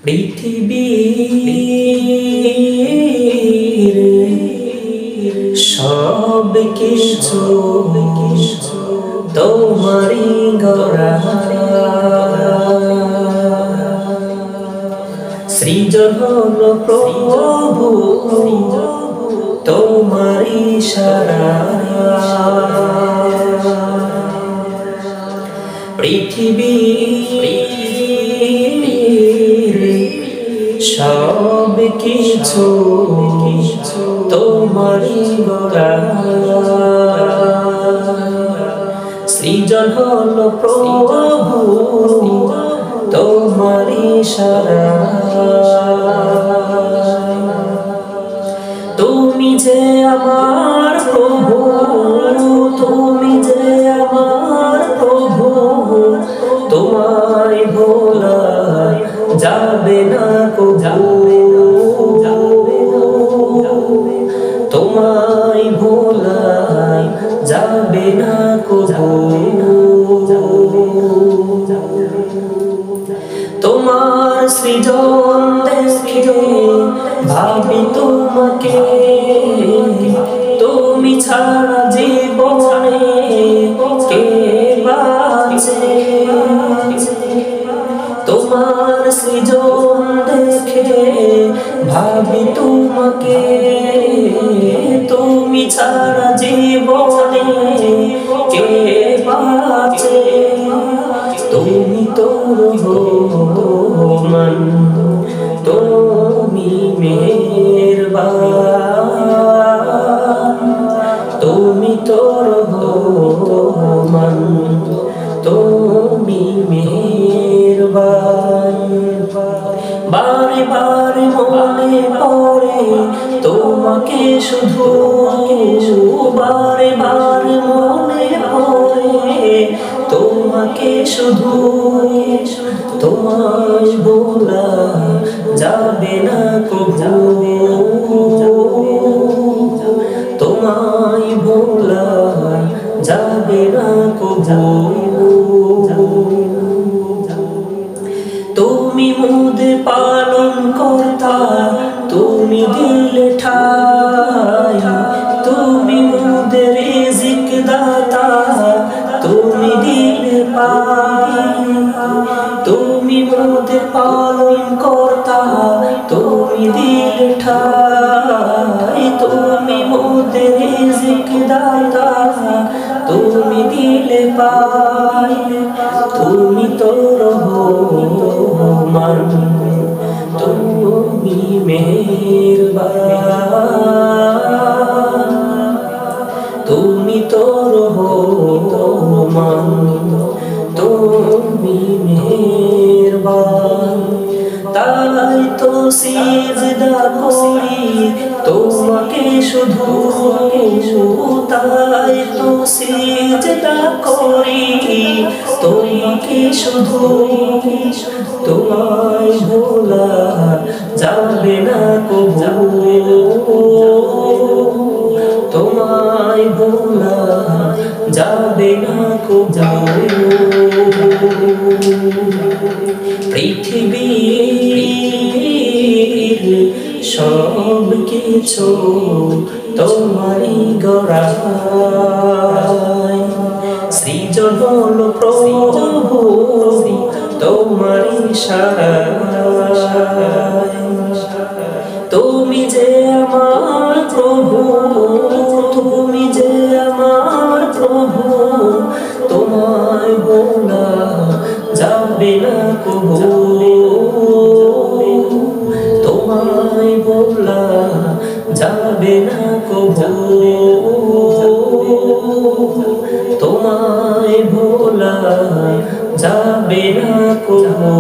পৃথিবীর সব কিছু তোমারই গড়া, সৃজন হলো প্রভু তোমারই ইশারা। পৃথিবীর সব কিছু তোমারই গড়া, সৃজন হলো প্রভু তোমারই ইশারা। তুমি যে আমার প্রভু, তুমি যে আমার প্রভু, তোমায় ভোলা যাবে না কবু, তোমায় ভোলা যাবে না কবু। তোমার সৃজন দেখে ভাবি তোমাকে, তুমি ছাড়া জীবনে কে বাঁচে। তোমার সৃজন দেখে ভাবি তোমাকে, তুমি ছাড়া জীবনে কে বাঁচে। তুমি তো রহমান, তুমি মেহেরবান, তুমি তো রহমান, তুমি মেহেরবান। বারে বারে মনে পড়ে তোমাকে শুধু, বারে বারে মনে পড়ে তোমাকে শুধু। তোমায় ভোলা যাবে না কবু, তোমায় ভোলা যাবে না কবু। তুমি মোদের পালন কর্তা, তুমি দিলে ঠাই, তুমি মোদের রিজিক দাতা, তুমি দিলে পাই। তুমি মোদের পালন কর্তা, তুমি দিলে ঠাই, তুমি মোদের রিজিক দাতা, তুমি দিলে পাই। তুমি তো রহমান, তুমি মেহেরবান, তুমি তো রহমান, তুমি মেহেরবান। তাই তো সিজদা করি তোমাকে শুধু, তাই তো সিজদা করি তোমাকে শুধু। তোমায় ভোলা যাবে না কবু, তোমায় ভোলা যাবে না কবু। পৃথিবীর সব কিছু তোমারই গড়া, সৃজন হলো প্রভু তোমারই ইশারা। তুমি যে আমার প্রভু, তুমি যে আমার প্রভু, তোমায় ভোলা যাবে না কবু, তোমায় ভোলা যাবে না কবু, তোমায় ভোলা যাবে না কবু।